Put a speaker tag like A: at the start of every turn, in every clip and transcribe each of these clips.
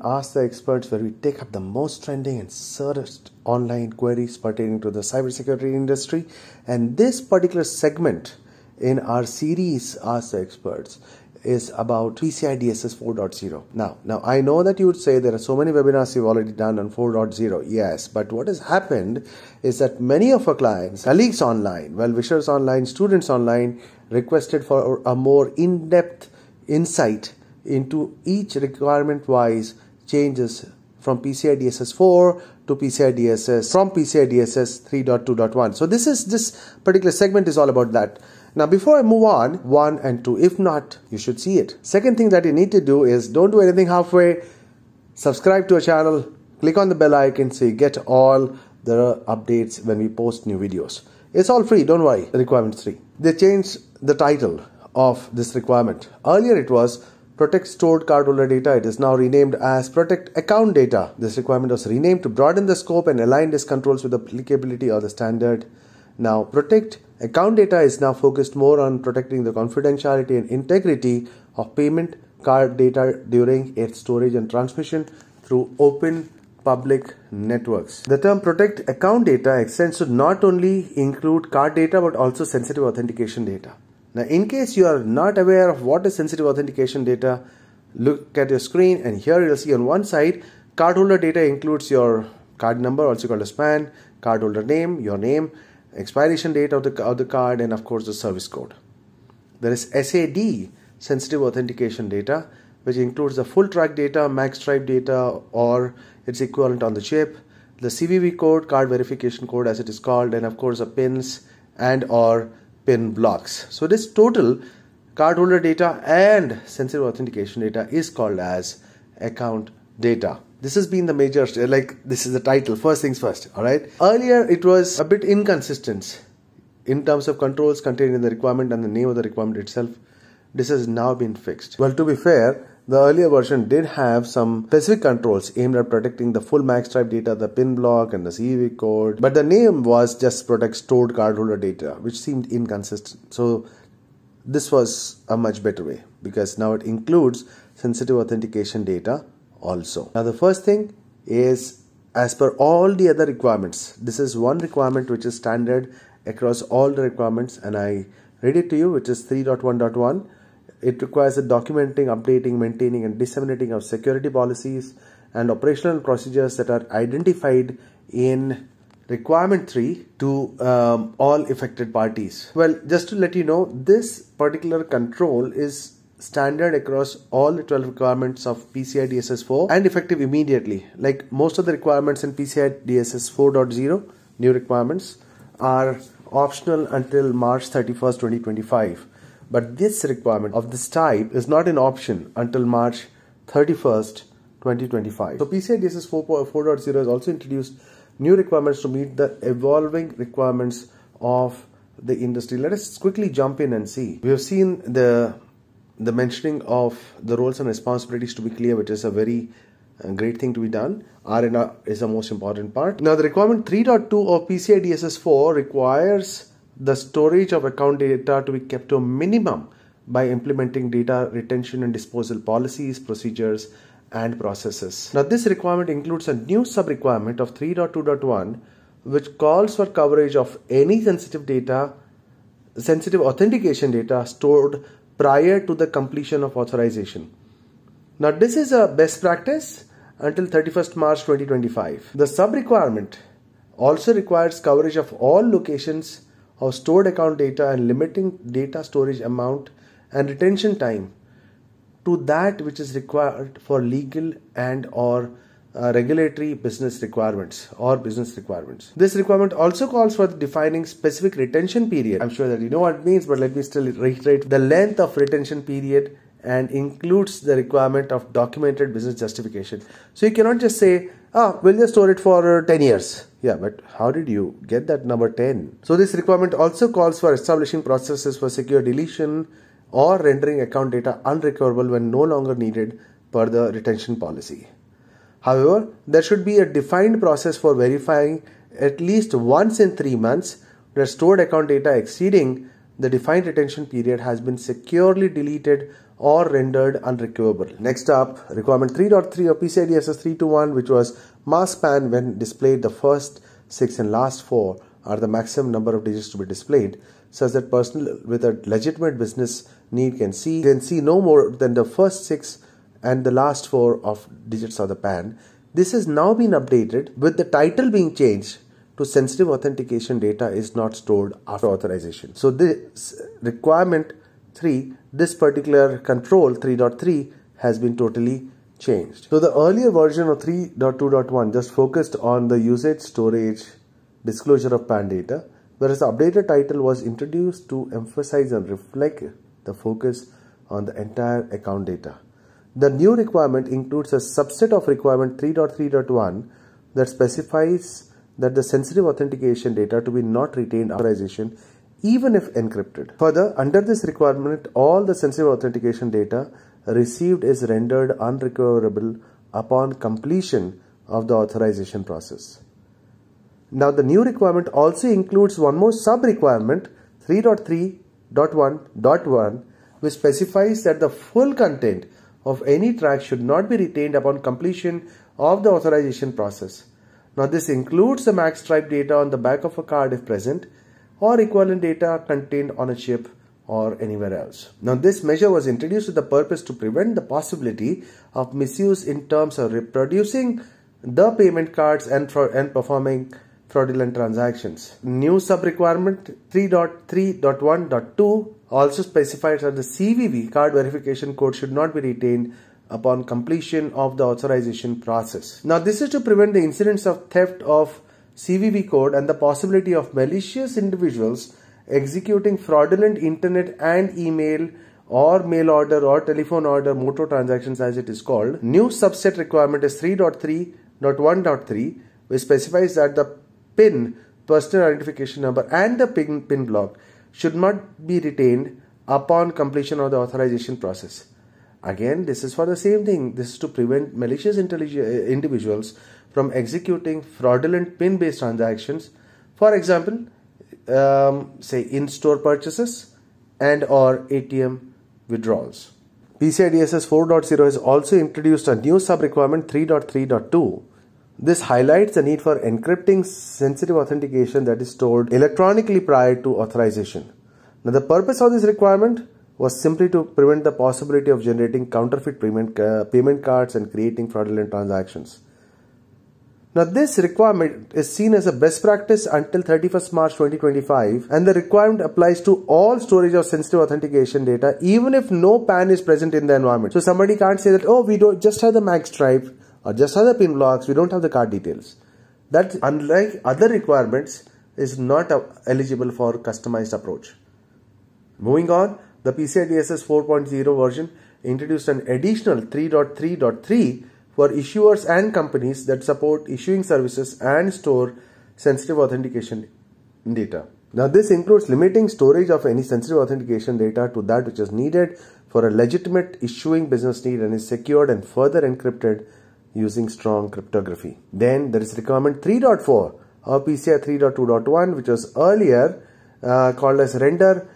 A: Ask the Experts, where we take up the most trending and searched online queries pertaining to the cybersecurity industry. And this particular segment in our series, Ask the Experts, is about PCI DSS 4.0. Now, I know that you would say there are so many webinars you've already done on 4.0. Yes, but what has happened is that many of our clients, colleagues online, well-wishers online, students online, requested for a more in-depth insight into each requirement-wise changes from PCI DSS 4 to PCI DSS, from PCI DSS 3.2.1. So this particular segment is all about that. Now, before I move on, 1 and 2, if not, you should see it. Second thing that you need to do is don't do anything halfway. Subscribe to our channel, click on the bell icon so you get all the updates when we post new videos. It's all free, don't worry. Requirement 3. They changed the title of this requirement. Earlier it was Protect Stored Cardholder Data. It is now renamed as Protect Account Data. This requirement was renamed to broaden the scope and align its controls with the applicability of the standard. Now, Protect Account Data is now focused more on protecting the confidentiality and integrity of payment card data during its storage and transmission through open public networks. The term Protect Account Data extends to not only include card data but also sensitive authentication data. Now, in case you are not aware of what is sensitive authentication data, look at your screen and here you'll see on one side, cardholder data includes your card number, also called as PAN, cardholder name, your name, expiration date of the card, and of course the service code. There is SAD, sensitive authentication data, which includes the full track data, max stripe data or its equivalent on the chip, the CVV code, card verification code as it is called, and of course the pins and or pin blocks. So this total cardholder data and sensitive authentication data is called as account data. This has been the major, this is the title, first things first, alright. Earlier it was a bit inconsistent in terms of controls contained in the requirement and the name of the requirement itself. This has now been fixed. Well, to be fair, the earlier version did have some specific controls aimed at protecting the full max stripe data, the pin block and the CVV code, but the name was just Protect Stored Cardholder Data, which seemed inconsistent. So this was a much better way because now it includes sensitive authentication data also. Now the first thing is, as per all the other requirements, this is one requirement which is standard across all the requirements, and I read it to you, which is 3.1.1. It requires the documenting, updating, maintaining and disseminating of security policies and operational procedures that are identified in requirement 3 to all affected parties. Well, just to let you know, this particular control is standard across all the 12 requirements of PCI DSS 4 and effective immediately. Like most of the requirements in PCI DSS 4.0, new requirements are optional until March 31st, 2025. But this requirement of this type is not an option until March 31st, 2025. So PCI DSS 4.0 has also introduced new requirements to meet the evolving requirements of the industry. Let us quickly jump in and see. We have seen the mentioning of the roles and responsibilities to be clear, which is a very great thing to be done. R&R is the most important part. Now the requirement 3.2 of PCI DSS 4 requires the storage of account data to be kept to a minimum by implementing data retention and disposal policies, procedures and processes. Now this requirement includes a new sub-requirement of 3.2.1 which calls for coverage of any sensitive authentication data stored prior to the completion of authorization. Now this is a best practice until 31st March 2025. The sub-requirement also requires coverage of all locations of stored account data and limiting data storage amount and retention time to that which is required for legal and or regulatory business requirements or business requirements. This requirement also calls for defining specific retention period. I'm sure that you know what it means, but let me still reiterate the length of retention period and includes the requirement of documented business justification. So you cannot just say, we'll just store it for 10 years. Yeah, but how did you get that number 10? So this requirement also calls for establishing processes for secure deletion or rendering account data unrecoverable when no longer needed per the retention policy. However, there should be a defined process for verifying at least once in 3 months that stored account data exceeding the defined retention period has been securely deleted or rendered unrecoverable. Next up, requirement 3.3 of PCI DSS 321, which was mask PAN when displayed the first 6 and last 4 are the maximum number of digits to be displayed, such that person with a legitimate business need can see no more than the first 6 and the last 4 of digits of the PAN. This has now been updated with the title being changed to sensitive authentication data is not stored after authorization. So this requirement 3, this particular control 3.3 has been totally changed. So the earlier version of 3.2.1 just focused on the usage, storage, disclosure of PAN data, whereas the updated title was introduced to emphasize and reflect the focus on the entire account data. The new requirement includes a subset of requirement 3.3.1 that specifies that the sensitive authentication data to be not retained after authorization even if encrypted. Further, under this requirement, all the sensitive authentication data received is rendered unrecoverable upon completion of the authorization process. Now, the new requirement also includes one more sub-requirement 3.3.1.1 which specifies that the full content of any track should not be retained upon completion of the authorization process. Now, this includes the max stripe data on the back of a card if present, or equivalent data contained on a chip or anywhere else. Now, this measure was introduced with the purpose to prevent the possibility of misuse in terms of reproducing the payment cards and performing fraudulent transactions. New sub-requirement 3.3.1.2 also specifies that the CVV card verification code should not be retained upon completion of the authorization process. Now, this is to prevent the incidents of theft of CVV code and the possibility of malicious individuals executing fraudulent internet and email or mail order or telephone order motor transactions as it is called. New subset requirement is 3.3.1.3 which specifies that the PIN, personal identification number, and the PIN block should not be retained upon completion of the authorization process. Again, this is for the same thing. This is to prevent malicious individuals from executing fraudulent PIN-based transactions. For example, say in-store purchases and or ATM withdrawals. PCI DSS 4.0 has also introduced a new sub-requirement 3.3.2. This highlights the need for encrypting sensitive authentication that is stored electronically prior to authorization. Now, the purpose of this requirement was simply to prevent the possibility of generating counterfeit payment cards and creating fraudulent transactions. Now, this requirement is seen as a best practice until 31st March 2025, and the requirement applies to all storage of sensitive authentication data even if no PAN is present in the environment. So somebody can't say that, oh, we don't just have the mag stripe or just have the PIN blocks, we don't have the card details. That, unlike other requirements, is not eligible for customized approach. Moving on, the PCI DSS 4.0 version introduced an additional 3.3.3 for issuers and companies that support issuing services and store sensitive authentication data. Now, this includes limiting storage of any sensitive authentication data to that which is needed for a legitimate issuing business need and is secured and further encrypted using strong cryptography. Then there is requirement 3.4 of PCI 3.2.1, which was earlier called as render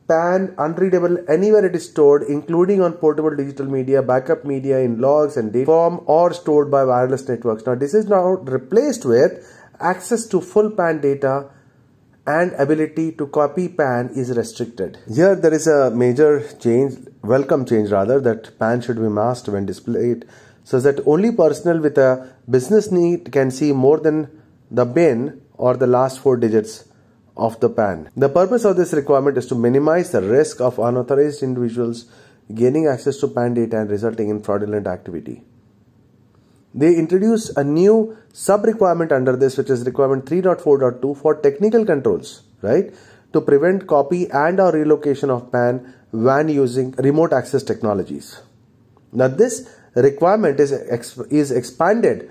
A: PAN unreadable anywhere it is stored, including on portable digital media, backup media, in logs and data form, or stored by wireless networks. Now, this is now replaced with access to full PAN data and ability to copy PAN is restricted. Here there is a major change, welcome change rather, that PAN should be masked when displayed, so that only personnel with a business need can see more than the bin or the last 4 digits of the PAN. The purpose of this requirement is to minimize the risk of unauthorized individuals gaining access to PAN data and resulting in fraudulent activity. They introduced a new sub-requirement under this, which is requirement 3.4.2 for technical controls, right? To prevent copy and or relocation of PAN when using remote access technologies. Now, this requirement is expanded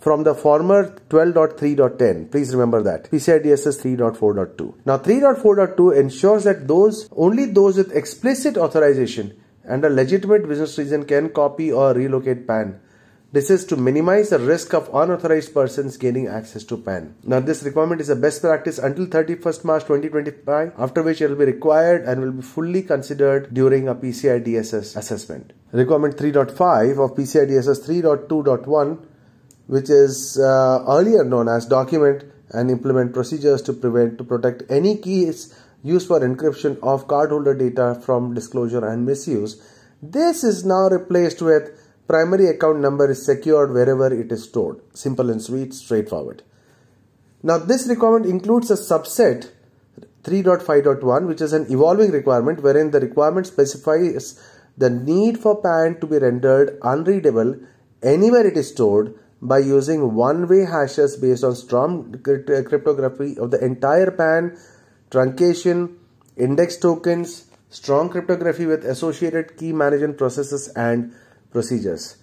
A: from the former 12.3.10. Please remember that. PCI DSS 3.4.2. Now, 3.4.2 ensures that only those with explicit authorization and a legitimate business reason can copy or relocate PAN. This is to minimize the risk of unauthorized persons gaining access to PAN. Now, this requirement is a best practice until 31st March 2025, after which it will be required and will be fully considered during a PCI DSS assessment. Requirement 3.5 of PCI DSS 3.2.1, which is earlier known as document and implement procedures to protect any keys used for encryption of cardholder data from disclosure and misuse. This is now replaced with primary account number is secured wherever it is stored. Simple and sweet, straightforward. Now, this requirement includes a subset 3.5.1, which is an evolving requirement wherein the requirement specifies the need for PAN to be rendered unreadable anywhere it is stored by using one-way hashes based on strong cryptography of the entire PAN, truncation, index tokens, strong cryptography with associated key management processes and procedures.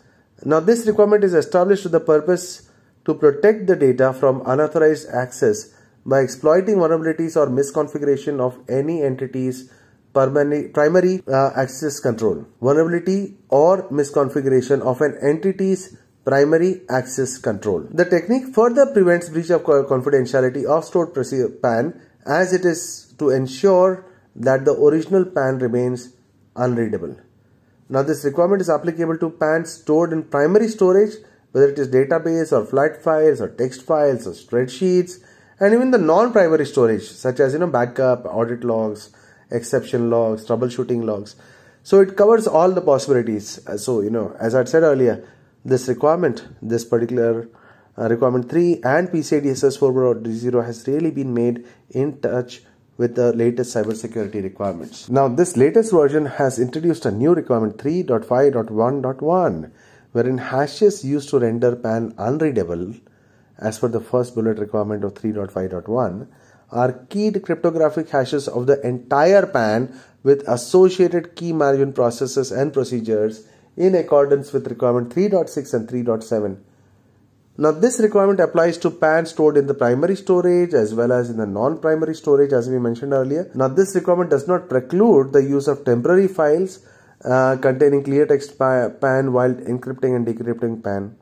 A: Now, this requirement is established with the purpose to protect the data from unauthorized access by exploiting vulnerabilities or misconfiguration of any entity's primary access control. Vulnerability or misconfiguration of an entity's primary access control. The technique further prevents breach of confidentiality of stored PAN, as it is to ensure that the original PAN remains unreadable. Now, this requirement is applicable to PAN stored in primary storage, whether it is database or flat files or text files or spreadsheets, and even the non-primary storage such as backup, audit logs, exception logs, troubleshooting logs. So it covers all the possibilities. So as I said earlier, this requirement, this particular requirement 3 and PCI DSS 4.0 has really been made in touch with the latest cybersecurity requirements. Now, this latest version has introduced a new requirement 3.5.1.1, wherein hashes used to render PAN unreadable, as per the first bullet requirement of 3.5.1, are keyed cryptographic hashes of the entire PAN with associated key management processes and procedures in accordance with requirement 3.6 and 3.7. Now, this requirement applies to PAN stored in the primary storage as well as in the non-primary storage, as we mentioned earlier. Now, this requirement does not preclude the use of temporary files containing clear text PAN while encrypting and decrypting PAN.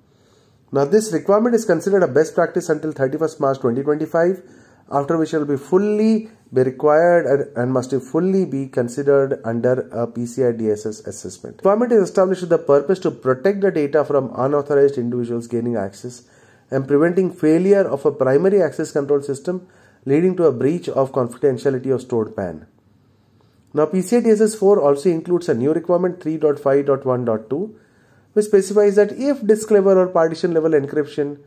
A: Now, this requirement is considered a best practice until 31st March 2025, after which it will be fully required and must fully be considered under a PCI DSS assessment. The requirement is established with the purpose to protect the data from unauthorized individuals gaining access and preventing failure of a primary access control system leading to a breach of confidentiality of stored PAN. Now, PCI DSS 4 also includes a new requirement 3.5.1.2, which specifies that if disk level or partition level encryption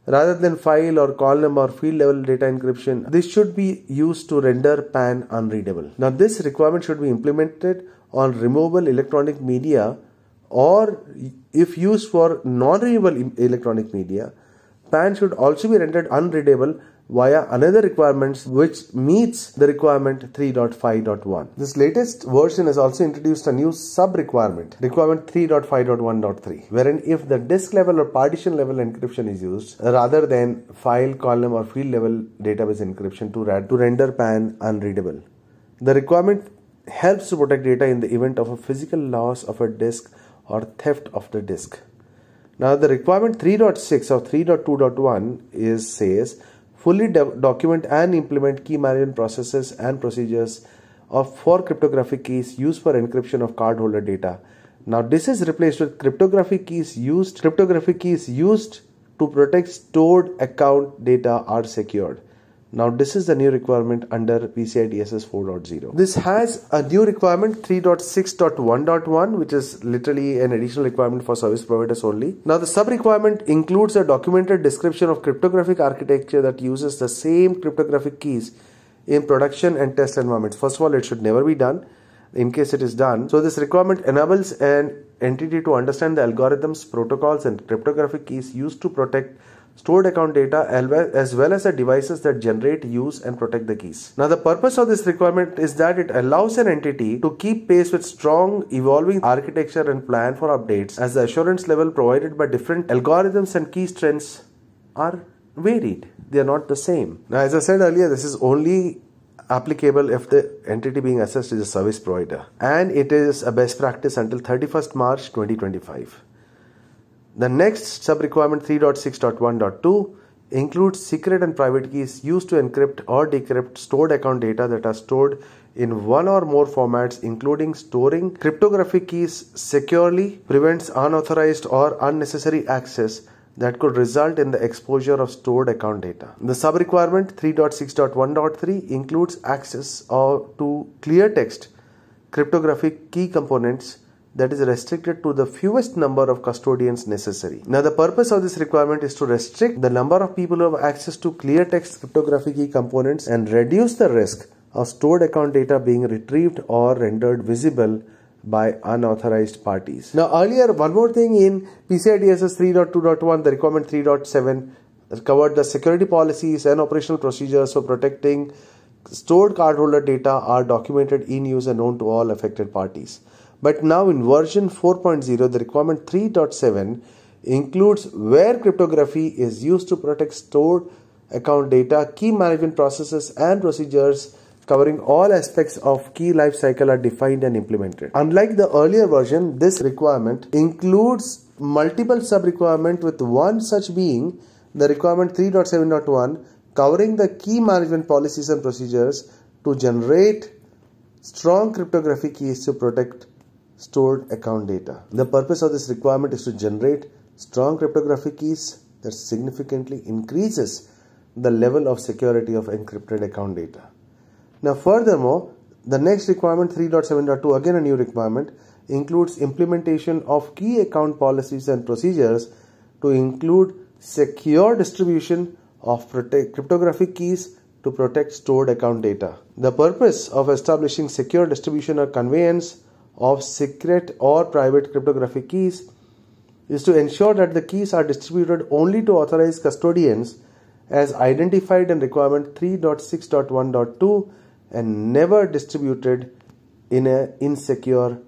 A: rather than file or column or field level data encryption, this should be used to render PAN unreadable. Now, this requirement should be implemented on removable electronic media, or if used for non-removable electronic media, PAN should also be rendered unreadable via another requirement which meets the requirement 3.5.1. This latest version has also introduced a new sub-requirement, requirement 3.5.1.3, wherein if the disk level or partition level encryption is used rather than file, column or field level database encryption to render PAN unreadable. The requirement helps to protect data in the event of a physical loss of a disk or theft of the disk. Now, the requirement 3.6 or 3.2.1 says fully document and implement key management processes and procedures for cryptographic keys used for encryption of cardholder data. Now, this is replaced with cryptographic keys used to protect stored account data are secured. Now, this is the new requirement under PCI DSS 4.0. This has a new requirement 3.6.1.1, which is literally an additional requirement for service providers only. Now, the sub-requirement includes a documented description of cryptographic architecture that uses the same cryptographic keys in production and test environments. First of all, it should never be done in case it is done. So, this requirement enables an entity to understand the algorithms, protocols, and cryptographic keys used to protect stored account data as well as the devices that generate, use and protect the keys. Now, the purpose of this requirement is that it allows an entity to keep pace with strong evolving architecture and plan for updates, as the assurance level provided by different algorithms and key strengths are varied. They are not the same. Now, as I said earlier, this is only applicable if the entity being assessed is a service provider, and it is a best practice until 31st March 2025. The next sub-requirement 3.6.1.2 includes secret and private keys used to encrypt or decrypt stored account data that are stored in one or more formats, including storing cryptographic keys securely, prevents unauthorized or unnecessary access that could result in the exposure of stored account data. The sub-requirement 3.6.1.3 includes access to clear text cryptographic key components that is restricted to the fewest number of custodians necessary. Now, the purpose of this requirement is to restrict the number of people who have access to clear text cryptographic key components and reduce the risk of stored account data being retrieved or rendered visible by unauthorized parties. Now, earlier, one more thing in PCI DSS 3.2.1, the requirement 3.7 covered the security policies and operational procedures for protecting stored cardholder data are documented in use and known to all affected parties. But now in version 4.0, the requirement 3.7 includes where cryptography is used to protect stored account data, key management processes and procedures covering all aspects of key lifecycle are defined and implemented. Unlike the earlier version, this requirement includes multiple sub-requirements, with one such being the requirement 3.7.1 covering the key management policies and procedures to generate strong cryptographic keys to protect stored account data. The purpose of this requirement is to generate strong cryptographic keys that significantly increases the level of security of encrypted account data. Now, furthermore, the next requirement 3.7.2, again a new requirement, includes implementation of key account policies and procedures to include secure distribution of cryptographic keys to protect stored account data. The purpose of establishing secure distribution or conveyance of secret or private cryptographic keys is to ensure that the keys are distributed only to authorized custodians as identified in requirement 3.6.1.2 and never distributed in an insecure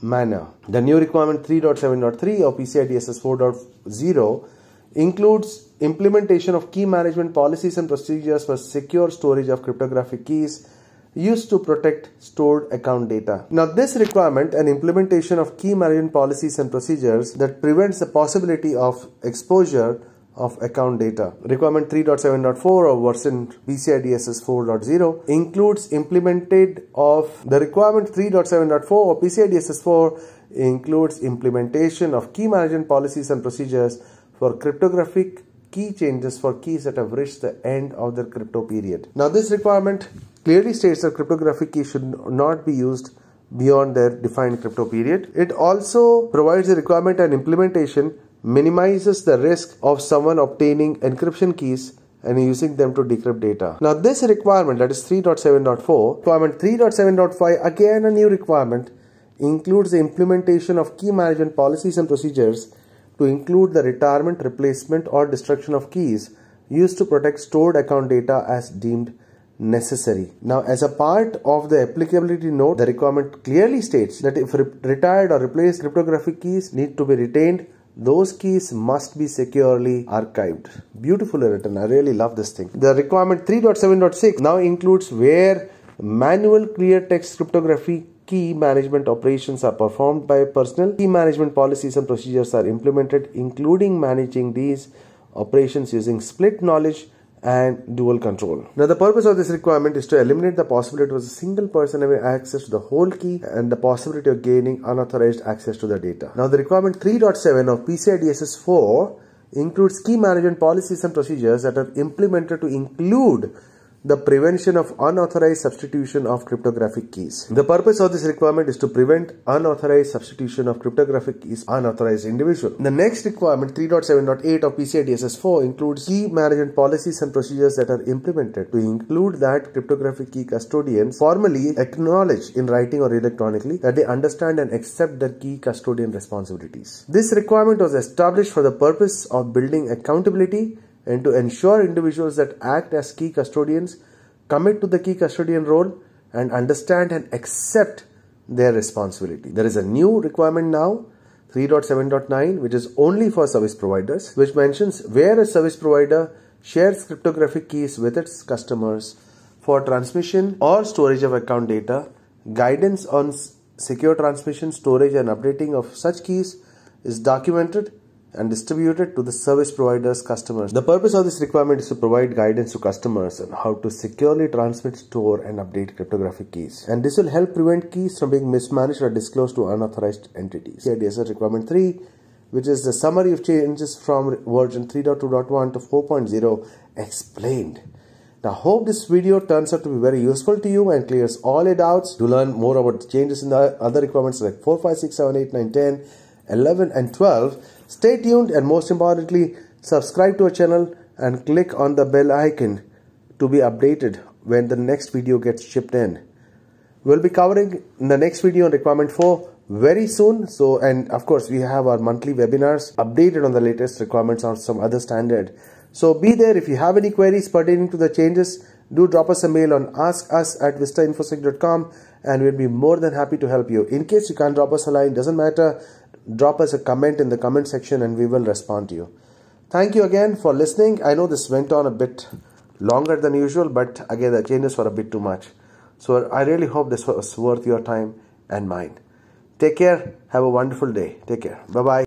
A: manner. The new requirement 3.7.3 of PCI DSS 4.0 includes implementation of key management policies and procedures for secure storage of cryptographic keys used to protect stored account data. Now, this requirement and implementation of key management policies and procedures that prevents the possibility of exposure of account data. Requirement 3.7.4 of version PCI DSS 4.0 includes implemented of the requirement 3.7.4 of PCI DSS 4 includes implementation of key management policies and procedures for cryptographic key changes for keys that have reached the end of their crypto period. Now, this requirement clearly states that cryptographic keys should not be used beyond their defined crypto period. It also provides a requirement and implementation minimizes the risk of someone obtaining encryption keys and using them to decrypt data. Now, this requirement, that is 3.7.4, requirement 3.7.5, again a new requirement, includes the implementation of key management policies and procedures to include the retirement, replacement or destruction of keys used to protect stored account data as deemed necessary. Now, as a part of the applicability note, the requirement clearly states that if retired or replaced cryptographic keys need to be retained, those keys must be securely archived. Beautifully written. I really love this thing. The requirement 3.7.6 now includes where manual clear text cryptography key management operations are performed by personnel. Key management policies and procedures are implemented, including managing these operations using split knowledge and dual control. Now, the purpose of this requirement is to eliminate the possibility of a single person having access to the whole key and the possibility of gaining unauthorized access to the data. Now, the requirement 3.7 of PCI DSS 4 includes key management policies and procedures that are implemented to include the prevention of unauthorized substitution of cryptographic keys. The purpose of this requirement is to prevent unauthorized substitution of cryptographic keys unauthorized individual. The next requirement 3.7.8 of PCI DSS 4 includes key management policies and procedures that are implemented to include that cryptographic key custodians formally acknowledge in writing or electronically that they understand and accept their key custodian responsibilities. This requirement was established for the purpose of building accountability and to ensure individuals that act as key custodians commit to the key custodian role and understand and accept their responsibility. There is a new requirement now, 3.7.9, which is only for service providers, which mentions where a service provider shares cryptographic keys with its customers for transmission or storage of account data. Guidance on secure transmission, storage and updating of such keys is documented and distributed to the service providers' customers. The purpose of this requirement is to provide guidance to customers on how to securely transmit, store, and update cryptographic keys. And this will help prevent keys from being mismanaged or disclosed to unauthorized entities. PCI DSS Requirement 3, which is the summary of changes from version 3.2.1 to 4.0 explained. Now, hope this video turns out to be very useful to you and clears all your doubts. To learn more about the changes in the other requirements like 4, 5, 6, 7, 8, 9, 10, 11 and 12, stay tuned, and most importantly, subscribe to our channel and click on the bell icon to be updated when the next video gets shipped in. We'll be covering in the next video on requirement 4 very soon. And of course, we have our monthly webinars updated on the latest requirements or some other standard. So be there. If you have any queries pertaining to the changes, do drop us a mail on askus@vistainfosec.com and we'll be more than happy to help you. In case you can't drop us a line, doesn't matter, drop us a comment in the comment section and we will respond to you. Thank you again for listening. I know this went on a bit longer than usual, but again, the changes were a bit too much. So I really hope this was worth your time and mine. Take care. Have a wonderful day. Take care. Bye-bye.